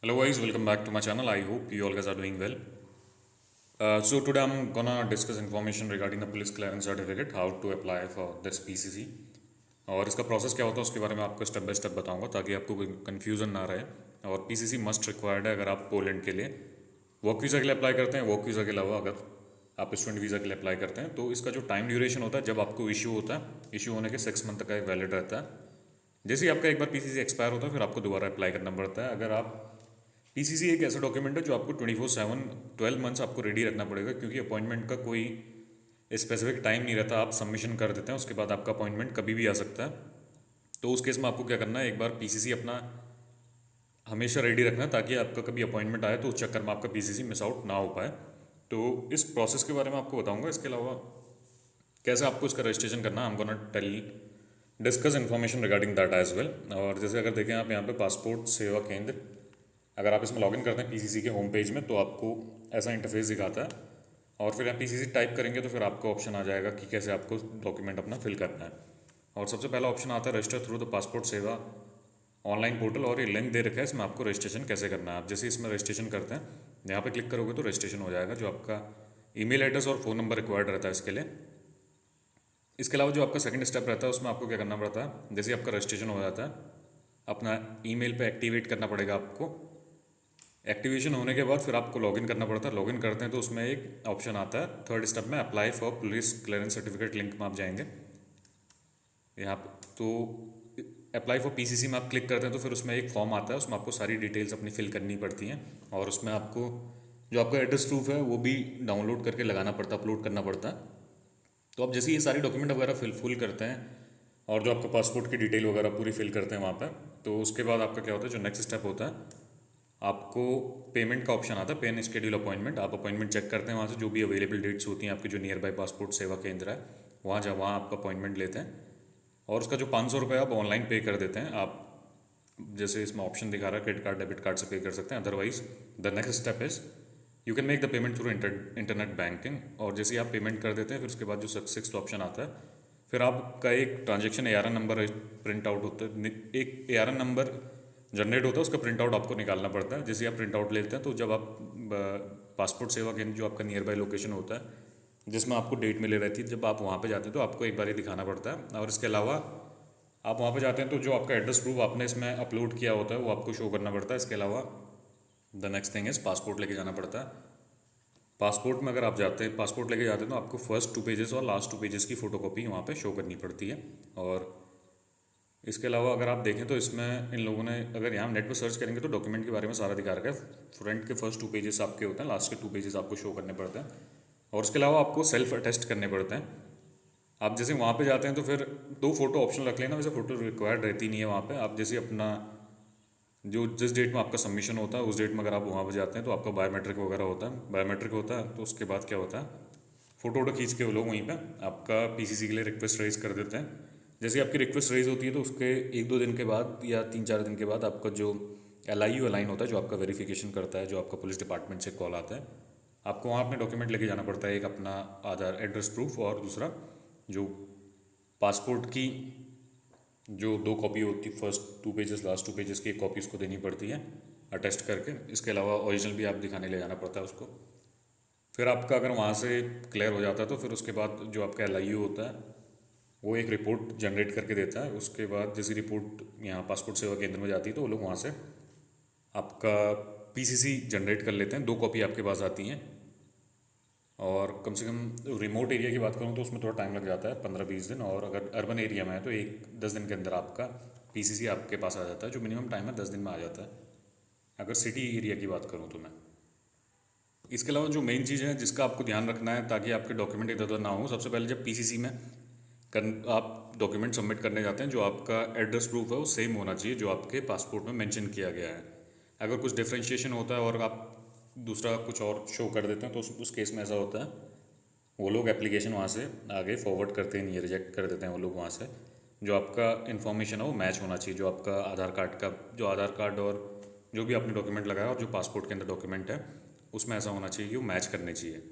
Hello guys, welcome back to my channel. I hope you all guys are doing well. So today I'm gonna discuss information regarding the police clearance certificate, how to apply for this PCC और इसका process क्या होता है उसके बारे में आपको step by step बताऊंगा ताकि आपको कोई कन्फ्यूजन ना रहे। और पीसीसी मस्ट रिक्वायर्ड है अगर आप पोलैंड के लिए वर्क वीज़ा के लिए अप्लाई करते हैं। वर्क वीज़ा के अलावा अगर आप स्टूडेंट वीज़ा के लिए अप्लाई करते हैं तो इसका जो टाइम ड्यूरेशन होता है जब आपको इशू होता है, इशू होने के 6 मंथ का एक वैलिड रहता है। जैसे ही आपका एक बार पीसीसी एक्सपायर होता है फिर आपको दोबारा अप्लाई करना पड़ता है। अगर आप पीसीसी एक ऐसा डॉक्यूमेंट है जो आपको 24/7 12 मंथ्स आपको रेडी रखना पड़ेगा, क्योंकि अपॉइंटमेंट का कोई स्पेसिफिक टाइम नहीं रहता। आप सबमिशन कर देते हैं, उसके बाद आपका अपॉइंटमेंट कभी भी आ सकता है। तो उस केस में आपको क्या करना है, एक बार पीसीसी अपना हमेशा रेडी रखना है ताकि आपका कभी अपॉइंटमेंट आए तो उस चक्कर में आपका पीसीसी मिस आउट ना हो पाए। तो इस प्रोसेस के बारे में आपको बताऊंगा। इसके अलावा कैसे आपको इसका रजिस्ट्रेशन करना है, I am gonna tell discuss information regarding that as well. और जैसे अगर देखें आप यहाँ पे पासपोर्ट सेवा केंद्र, अगर आप इसमें लॉगिन करते हैं पीसीसी के होम पेज में तो आपको ऐसा इंटरफेस दिखाता है। और फिर आप पीसीसी टाइप करेंगे तो फिर आपको ऑप्शन आ जाएगा कि कैसे आपको डॉक्यूमेंट अपना फिल करना है। और सबसे पहला ऑप्शन आता है रजिस्टर थ्रू द पासपोर्ट सेवा ऑनलाइन पोर्टल, और ये लिंक दे रखा है, इसमें आपको रजिस्ट्रेशन कैसे करना है। आप जैसे इसमें रजिस्ट्रेशन करते हैं यहाँ पे क्लिक करोगे तो रजिस्ट्रेशन हो जाएगा। जो आपका ईमेल एड्रेस और फ़ोन नंबर रिक्वायर्ड रहता है इसके लिए। इसके अलावा जो आपका सेकंड स्टेप रहता है उसमें आपको क्या करना पड़ता है, जैसे आपका रजिस्ट्रेशन हो जाता है अपना ईमेल पे एक्टिवेट करना पड़ेगा आपको। एक्टिवेशन होने के बाद फिर आपको लॉगिन करना पड़ता है। लॉगिन करते हैं तो उसमें एक ऑप्शन आता है थर्ड स्टेप में, apply for police clearance certificate, link में आप जाएंगे यहाँ पे। तो अप्लाई फॉर पीसीसी में आप क्लिक करते हैं तो फिर उसमें एक फॉर्म आता है, उसमें आपको सारी डिटेल्स अपनी फिल करनी पड़ती हैं। और उसमें आपको जो आपका एड्रेस प्रूफ है वो भी डाउनलोड करके लगाना पड़ता है, अपलोड करना पड़ता है। तो आप जैसे ये सारी डॉक्यूमेंट वगैरह फुल करते हैं और जो आपका पासपोर्ट की डिटेल वगैरह पूरी फिल करते हैं वहाँ पर, तो उसके बाद आपका क्या होता है, जो नेक्स्ट स्टेप होता है आपको पेमेंट का ऑप्शन आता है, पे एंड शेड्यूल अपॉइंटमेंट। आप अपॉइंटमेंट चेक करते हैं वहाँ से, जो भी अवेलेबल डेट्स होती हैं आपकी, जो नियर बाय पासपोर्ट सेवा केंद्र है वहाँ आपका अपॉइंटमेंट लेते हैं। और उसका जो 500 रुपये आप ऑनलाइन पे कर देते हैं। आप जैसे इसमें ऑप्शन दिखा रहा है क्रेडिट कार्ड डेबिट कार्ड से पे कर सकते हैं। Otherwise the next step is you can make the payment through internet banking. और जैसे ही आप पेमेंट कर देते हैं फिर उसके बाद जो सिक्स्थ ऑप्शन आता है, फिर आपका एक transaction ARN number print out होता है, एक ARN नंबर जनरेट होता है, उसका प्रिंट आउट आपको निकालना पड़ता है। जैसे आप प्रिंट आउट लेते हैं तो जब आप पासपोर्ट सेवा केंद्र जो आपका नियर बाय लोकेशन होता है जिसमें आपको डेट मिले रहती है, जब आप वहाँ पे जाते हैं तो आपको एक बार ये दिखाना पड़ता है। और इसके अलावा आप वहाँ पे जाते हैं तो जो आपका एड्रेस प्रूफ आपने इसमें अपलोड किया होता है वो आपको शो करना पड़ता है। इसके अलावा the next thing is passport लेके जाना पड़ता है। पासपोर्ट में अगर आप जाते हैं, पासपोर्ट लेके जाते हैं तो आपको फर्स्ट 2 पेजेस और लास्ट 2 पेजेस की फ़ोटोकॉपी वहाँ पे शो करनी पड़ती है। और इसके अलावा अगर आप देखें तो इसमें इन लोगों ने, अगर यहाँ नेट पर सर्च करेंगे तो डॉक्यूमेंट के बारे में सारा दिखा रखा है। फ्रंट के फर्स्ट 2 पेजेस आपके होते हैं, लास्ट के 2 पेजेस आपको शो करने पड़ते हैं। और उसके अलावा आपको सेल्फ अटेस्ट करने पड़ते हैं। आप जैसे वहाँ पे जाते हैं तो फिर 2 फोटो ऑप्शन रख लेना, वैसे फ़ोटो रिक्वायर्ड रहती नहीं है वहाँ पे। आप जैसे अपना जो जिस डेट में आपका सबमिशन होता है उस डेट में अगर आप वहाँ पे जाते हैं तो आपका बायोमेट्रिक वगैरह होता है। बायोमेट्रिक होता है तो उसके बाद क्या होता है, फ़ोटो वोटो खींच के वो लोग वहीं पे आपका पीसीसी के लिए रिक्वेस्ट रेज कर देते हैं। जैसे ही आपकी रिक्वेस्ट रेज होती है तो उसके 1-2 दिन के बाद या 3-4 दिन के बाद आपका जो LIU अलाइन होता है, जो आपका वेरिफिकेशन करता है, जो आपका पुलिस डिपार्टमेंट से कॉल आता है, आपको वहाँ अपने डॉक्यूमेंट लेके जाना पड़ता है। एक अपना आधार एड्रेस प्रूफ और दूसरा जो पासपोर्ट की जो 2 कॉपी होती है, फर्स्ट 2 पेजेस लास्ट 2 पेजेस की एक कॉपी उसको देनी पड़ती है अटेस्ट करके। इसके अलावा ओरिजिनल भी आप दिखाने ले जाना पड़ता है उसको। फिर आपका अगर वहाँ से क्लियर हो जाता है तो फिर उसके बाद जो आपका LIU होता है वो एक रिपोर्ट जनरेट करके देता है। उसके बाद जैसी रिपोर्ट यहाँ पासपोर्ट सेवा केंद्र में जाती है तो वो लोग वहाँ से आपका पीसीसी जनरेट कर लेते हैं। 2 कॉपी आपके पास आती हैं। और कम से कम रिमोट एरिया की बात करूँ तो उसमें थोड़ा टाइम लग जाता है, 15-20 दिन। और अगर अर्बन एरिया में है तो 10 दिन के अंदर आपका पीसीसी आपके पास आ जाता है, जो मिनिमम टाइम है 10 दिन में आ जाता है अगर सिटी एरिया की बात करूँ तो मैं। इसके अलावा जो मेन चीज़ है जिसका आपको ध्यान रखना है ताकि आपके डॉक्यूमेंट इधर उधर ना हो, सबसे पहले जब पीसीसी में आप डॉक्यूमेंट सबमिट करने जाते हैं, जो आपका एड्रेस प्रूफ है वो सेम होना चाहिए जो आपके पासपोर्ट में मेंशन किया गया है। अगर कुछ डिफ्रेंशिएशन होता है और आप दूसरा कुछ और शो कर देते हैं तो उस केस में ऐसा होता है, वो लोग एप्लीकेशन वहाँ से आगे फॉरवर्ड करते हैं, नहीं रिजेक्ट कर देते हैं वो लोग वहाँ से। जो आपका इन्फॉर्मेशन है वो मैच होना चाहिए, जो आपका आधार कार्ड का, जो आधार कार्ड और जो भी आपने डॉक्यूमेंट लगाया और जो पासपोर्ट के अंदर डॉक्यूमेंट है उसमें ऐसा होना चाहिए कि वो मैच करने चाहिए।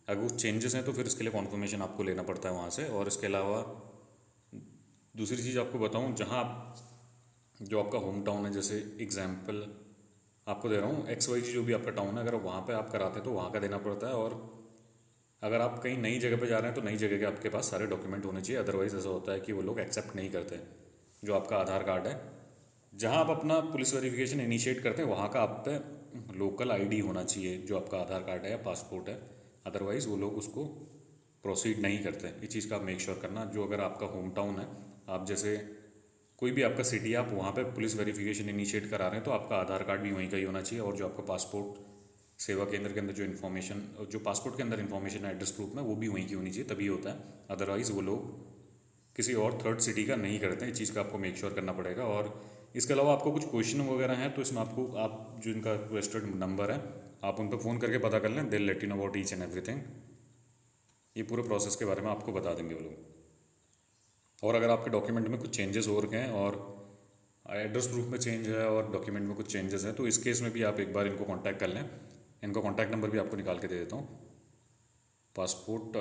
अगर वो चेंजेस हैं तो फिर इसके लिए कॉन्फर्मेशन आपको लेना पड़ता है वहाँ से। और इसके अलावा दूसरी चीज़ आपको बताऊँ, जहाँ जो आपका होम टाउन है, जैसे एग्जाम्पल आपको दे रहा हूँ XYZ जो भी आपका टाउन है, अगर वहाँ पे आप कराते हैं तो वहाँ का देना पड़ता है, और अगर आप कहीं नई जगह पे जा रहे हैं तो नई जगह के आपके पास सारे डॉक्यूमेंट होने चाहिए। अदरवाइज़ ऐसा होता है कि वो लोग एक्सेप्ट नहीं करते। जो आपका आधार कार्ड है, जहाँ आप अपना पुलिस वेरिफिकेशन इनिशिएट करते हैं वहाँ का आप पे लोकल आईडी होना चाहिए, जो आपका आधार कार्ड है या पासपोर्ट है। अदरवाइज़ वो लोग उसको प्रोसीड नहीं करते। इस चीज़ का आप मेक श्योर करना। जो अगर आपका होम टाउन है, आप जैसे कोई भी आपका सिटी है, आप वहाँ पे पुलिस वेरिफिकेशन इनिशिएट करा रहे हैं तो आपका आधार कार्ड भी वहीं का ही होना चाहिए, और जो आपका पासपोर्ट सेवा केंद्र के अंदर जो इन्फॉर्मेशन, जो पासपोर्ट के अंदर इन्फॉर्मेशन है एड्रेस प्रूफ में, वो भी वहीं की होनी चाहिए, तभी होता है। अदरवाइज़ वो लोग किसी और थर्ड सिटी का नहीं करते हैं। इस चीज़ का आपको मेक श्योर करना पड़ेगा। और इसके अलावा आपको कुछ क्वेश्चन वगैरह हैं तो इसमें आपको, आप जो इनका रजिस्टर्ड नंबर है, आप उन पर फ़ोन करके पता कर लें। They let you know about each and everything. ये पूरे प्रोसेस के बारे में आपको बता देंगे वो लोग। और अगर आपके डॉक्यूमेंट में कुछ चेंजेस हो रखे हैं, और एड्रेस प्रूफ में चेंज है और डॉक्यूमेंट में कुछ चेंजेस हैं, तो इस केस में भी आप एक बार इनको कांटेक्ट कर लें। इनका कांटेक्ट नंबर भी आपको निकाल के दे देता हूँ। पासपोर्ट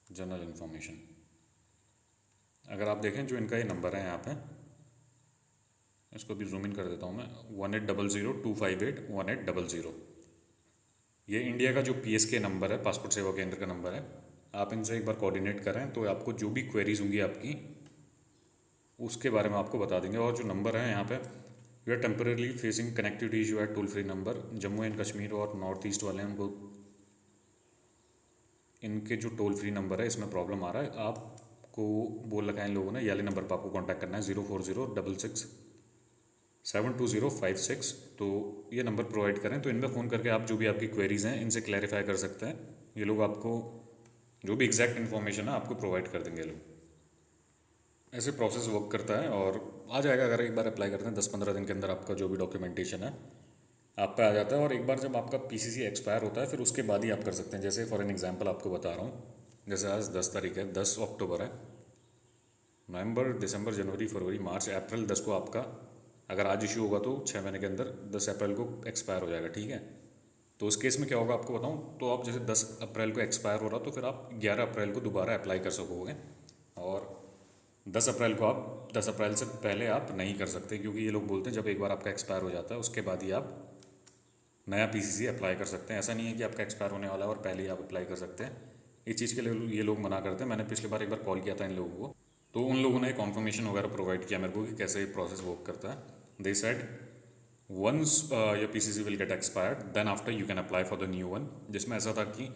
जनरल इन्फॉर्मेशन, अगर आप देखें जो इनका ये नंबर है यहाँ पे, इसको भी जूम इन कर देता हूँ मैं, 1800-258-1800। ये इंडिया का जो PSK नंबर है, पासपोर्ट सेवा केंद्र का नंबर है। आप इनसे एक बार कोऑर्डिनेट करें तो आपको जो भी क्वेरीज होंगी आपकी, उसके बारे में आपको बता देंगे। और जो नंबर है यहाँ पे, we are temporarily facing connectivity issue at toll free number. Jammu and Kashmir और नॉर्थ ईस्ट वाले हैं, उनको इनके जो टोल फ्री नंबर है इसमें प्रॉब्लम आ रहा है। आपको बोल रखा है इन लोगों ने, ये वाले नंबर पर आपको कॉन्टैक्ट करना है, 04066-72056। तो ये नंबर प्रोवाइड करें, तो इनमें फ़ोन करके आप जो भी आपकी क्वेरीज़ हैं इनसे क्लैरिफाई कर सकते हैं। ये लोग आपको जो भी एग्जैक्ट इन्फॉर्मेशन है आपको प्रोवाइड कर देंगे ये लोग। ऐसे प्रोसेस वर्क करता है, और आ जाएगा। अगर एक बार अप्लाई करते हैं 10-15 दिन के अंदर आपका जो भी डॉक्यूमेंटेशन है आप पे आ जाता है। और एक बार जब आपका PCC एक्सपायर होता है फिर उसके बाद ही आप कर सकते हैं। जैसे फॉर एन एग्जांपल आपको बता रहा हूँ, जैसे आज 10 तारीख है, 10 अक्टूबर है, नवंबर, दिसंबर, जनवरी, फरवरी, मार्च, अप्रैल 10 को आपका अगर आज इशू होगा तो 6 महीने के अंदर 10 अप्रैल को एक्सपायर हो जाएगा, ठीक है। तो उस केस में क्या होगा आपको बताऊँ, तो आप जैसे 10 अप्रैल को एक्सपायर हो रहा तो फिर आप 11 अप्रैल को दोबारा अप्लाई कर सकोगे। और 10 अप्रैल को आप 10 अप्रैल से पहले आप नहीं कर सकते, क्योंकि ये लोग बोलते हैं जब एक बार आपका एक्सपायर हो जाता है उसके बाद ही आप नया PCC अप्लाई कर सकते हैं। ऐसा नहीं है कि आपका एक्सपायर होने वाला है और पहले ही आप अप्लाई कर सकते हैं। इस चीज़ के लिए ये लोग मना करते हैं। मैंने पिछली बार एक बार कॉल किया था इन लोगों को, तो उन लोगों ने कॉन्फर्मेशन वगैरह प्रोवाइड किया मेरे को कि कैसे ये प्रोसेस वर्क करता है। They said once your PCC will get expired then after you can apply for the new one. जिसमें ऐसा था कि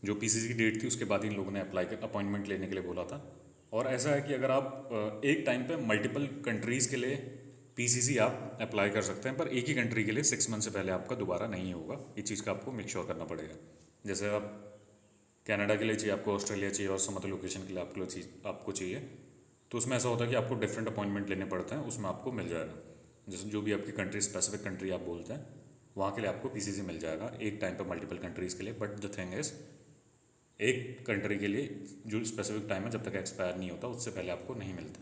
जो PCC की डेट थी उसके बाद इन लोगों ने अप्लाई अपॉइंटमेंट लेने के लिए बोला था। और ऐसा है कि अगर आप एक टाइम पे मल्टीपल कंट्रीज़ के लिए PCC आप अप्लाई कर सकते हैं, पर एक ही कंट्री के लिए 6 मंथ से पहले आपका दोबारा नहीं होगा। इस चीज़ का आपको मेक श्योर करना पड़ेगा। जैसे आप कनाडा के लिए चाहिए, आपको ऑस्ट्रेलिया चाहिए, और सम अदर लोकेशन के लिए आपको चाहिए, तो उसमें ऐसा होता है कि आपको डिफरेंट अपॉइंटमेंट लेने पड़ते हैं, उसमें आपको मिल जाएगा। जैसे जो भी आपकी कंट्री, स्पेसिफिक कंट्री आप बोलते हैं, वहाँ के लिए आपको PCC मिल जाएगा एक टाइम पर मल्टीपल कंट्रीज़ के लिए। बट द थिंग इज़, एक कंट्री के लिए जो स्पेसिफिक टाइम है जब तक एक्सपायर नहीं होता उससे पहले आपको नहीं मिलता।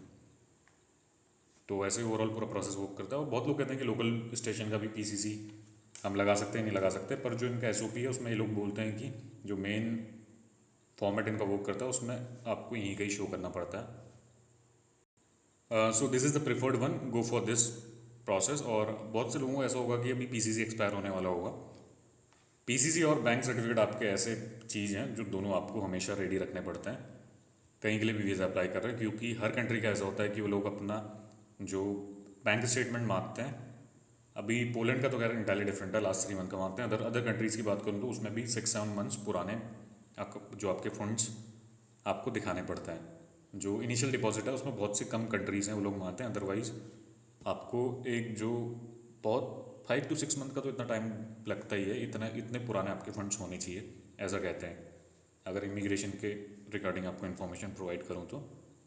तो ऐसे ओवरऑल पूरा प्रोसेस वर्क करता है। और बहुत लोग कहते हैं कि लोकल स्टेशन का भी PCC हम लगा सकते हैं, नहीं लगा सकते, पर जो इनका SOP है उसमें ये लोग बोलते हैं कि जो मेन फॉर्मेट इनका वर्क करता है उसमें आपको यहीं का ही शो करना पड़ता है। So this is the preferred one, go for this process. और बहुत से लोगों को ऐसा होगा कि अभी PCC एक्सपायर होने वाला होगा। PCC और बैंक सर्टिफिकेट आपके ऐसे चीज़ हैं जो दोनों आपको हमेशा रेडी रखने पड़ते हैं कहीं के लिए भी वीज़ा अप्लाई कर रहे हैं, क्योंकि हर कंट्री का ऐसा होता है कि वो लोग अपना जो बैंक स्टेटमेंट मांगते हैं, अभी पोलैंड का तो खैर इंटायरली डिफरेंट है, लास्ट 3 मंथ का मांगते हैं। अदर अदर कंट्रीज़ की बात करूँ तो उसमें भी 6-7 मंथ्स पुराने जो आपके फंड्स आपको दिखाने पड़ता है। जो इनिशियल डिपॉजिट है उसमें बहुत सी कम कंट्रीज़ हैं वो लोग मानते हैं। अदरवाइज़ आपको एक जो बहुत 5 to 6 मंथ का तो इतना टाइम लगता ही है, इतने पुराने आपके फंड्स होने चाहिए, ऐसा कहते हैं, अगर इमिग्रेशन के रिगार्डिंग आपको इन्फॉर्मेशन प्रोवाइड करूँ तो।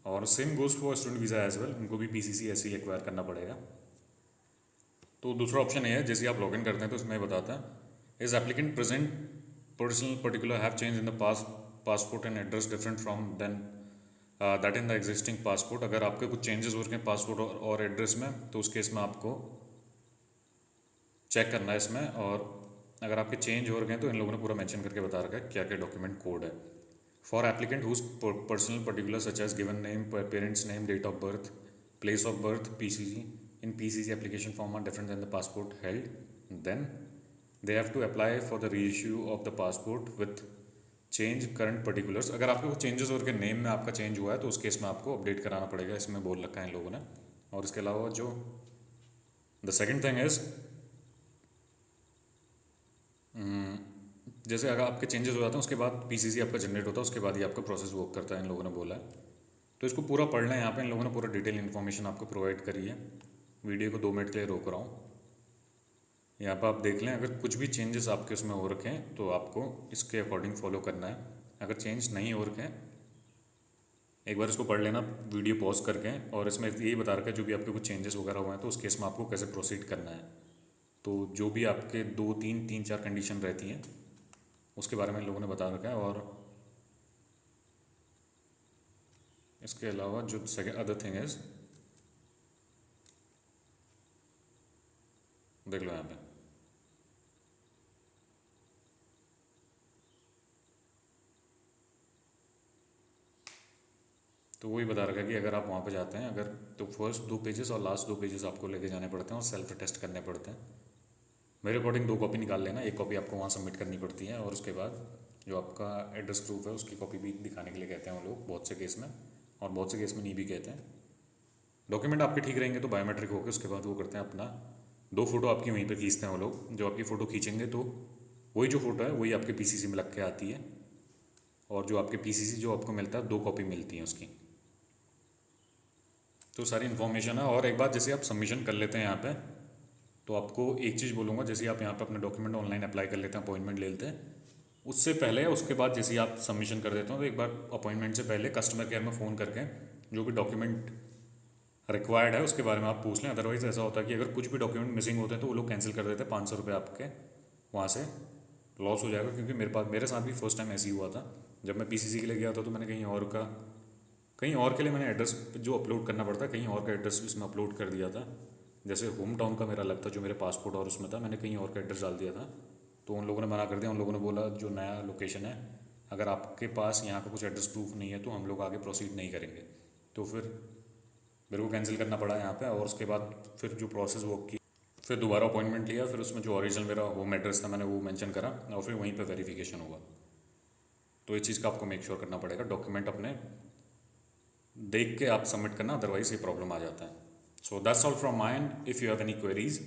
और same goes for student visa as well, उनको भी PCC ऐसे ही एक्वायर करना पड़ेगा। तो दूसरा ऑप्शन ये है, जैसे आप लॉगिन करते हैं तो इसमें बताता है, is applicant present personal particular have change in the passport and address different from then that in the existing passport. अगर आपके कुछ चेंजेस हो रहे हैं पासपोर्ट और एड्रेस में तो उस केस में आपको चेक करना है इसमें। और अगर आपके चेंज हो रहे हैं तो इन लोगों ने पूरा मेंशन करके बता रखा है क्या क्या डॉक्यूमेंट कोड है। For applicant whose personal particular such as given name, parents name, date of birth, place of birth, PCC in PCC application form are different than the passport held, then they have to apply for the reissue of the passport with change current particulars. अगर आपके कुछ changes और के name में आपका change हुआ है तो उस केस में आपको अपडेट कराना पड़ेगा, इसमें बोल रखा है इन लोगों ने। और इसके अलावा जो द सेकंड थिंग इज, जैसे अगर आपके चेंजेस हो जाते हैं उसके बाद पीसीसी आपका जनरेट होता है, उसके बाद ही आपका प्रोसेस वर्क करता है, इन लोगों ने बोला है। तो इसको पूरा पढ़ना है, यहाँ पे इन लोगों ने पूरा डिटेल इन्फॉर्मेशन आपको प्रोवाइड करी है। वीडियो को 2 मिनट के लिए रोक रहा हूँ, यहाँ पर आप देख लें। अगर कुछ भी चेंजेस आपके उसमें हो रखे हैं तो आपको इसके अकॉर्डिंग फॉलो करना है। अगर चेंज नहीं हो रखे हैं एक बार इसको पढ़ लेना वीडियो पॉज करके, और इसमें यही बता रखा है जो भी आपके कुछ चेंजेस वगैरह हुए हैं तो उस केस में आपको कैसे प्रोसीड करना है। तो जो भी आपके 2-3-3-4 कंडीशन रहती हैं उसके बारे में इन लोगों ने बता रखा है। और इसके अलावा जो सेकंड अदर थिंग इज, देख लो यहाँ पे, तो वही बता रखा है कि अगर आप वहाँ पे जाते हैं अगर, तो फर्स्ट 2 पेजेस और लास्ट 2 पेजेस आपको लेके जाने पड़ते हैं और सेल्फ टेस्ट करने पड़ते हैं। मेरे अकॉर्डिंग 2 कॉपी निकाल लेना, एक कॉपी आपको वहाँ सबमिट करनी पड़ती है, और उसके बाद जो आपका एड्रेस प्रूफ है उसकी कॉपी भी दिखाने के लिए कहते हैं वो लोग बहुत से केस में, और बहुत से केस में नहीं भी कहते हैं। डॉक्यूमेंट आपके ठीक रहेंगे तो बायोमेट्रिक होकर उसके बाद वो करते हैं अपना 2 फोटो आपकी वहीं पर खींचते हैं वो लोग। जो आपकी फ़ोटो खींचेंगे तो वही जो फ़ोटो है वही आपके पीसीसी में लग के आती है, और जो आपके पीसीसी जो आपको मिलता है 2 कॉपी मिलती हैं उसकी। तो सारी इन्फॉर्मेशन है। और एक बात, जैसे आप सबमिशन कर लेते हैं यहाँ पे, तो आपको एक चीज़ बोलूँगा, जैसे आप यहाँ पे अपने डॉक्यूमेंट ऑनलाइन अप्लाई कर लेते हैं, अपॉइंटमेंट ले लेते हैं, उससे पहले या उसके बाद जैसे आप सबमिशन कर देते हो तो एक बार अपॉइंटमेंट से पहले कस्टमर केयर में फ़ोन करके जो भी डॉक्यूमेंट रिक्वायर्ड है उसके बारे में आप पूछ लें। अदरवाइज़ ऐसा होता है कि अगर कुछ भी डॉक्यूमेंट मिसिंग होते हैं तो वो लोग कैंसिल कर देते हैं, 500 रुपये आपके वहाँ से लॉस हो जाएगा। क्योंकि मेरे साथ भी फर्स्ट टाइम ऐसे ही हुआ था। जब मैं पीसीसी के लिए गया था तो मैंने कहीं और के लिए मैंने एड्रेस जो अपलोड करना पड़ता है, कहीं और का एड्रेस इसमें अपलोड कर दिया था। जैसे होम टाउन का मेरा अलग था जो मेरे पासपोर्ट और उसमें था, मैंने कहीं और का एड्रेस डाल दिया था, तो उन लोगों ने मना कर दिया। उन लोगों ने बोला जो नया लोकेशन है, अगर आपके पास यहाँ का कुछ एड्रेस प्रूफ नहीं है तो हम लोग आगे प्रोसीड नहीं करेंगे। तो फिर मेरे को कैंसिल करना पड़ा यहाँ पे। और उसके बाद फिर जो प्रोसेस वो की, फिर दोबारा अपॉइंटमेंट लिया, फिर उसमें जो ओरिजिनल मेरा होम एड्रेस था मैंने वो मेंशन करा, और फिर वहीं पे वेरिफिकेशन हुआ। तो ये चीज़ का आपको मेक श्योर करना पड़ेगा, डॉक्यूमेंट अपने देख के आप सबमिट करना, अदरवाइज ये प्रॉब्लम आ जाता है। So that's all from my and. If you have any queries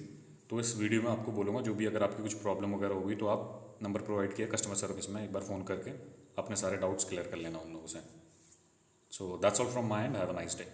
तो इस वीडियो में आपको बोलूँगा जो भी अगर आपकी कुछ प्रॉब्लम वगैरह होगी तो आप नंबर प्रोवाइड किया कस्टमर सर्विस में, एक बार फ़ोन करके अपने सारे डाउट्स क्लियर कर लेना उन लोगों से। So that's all from my and, have a nice day.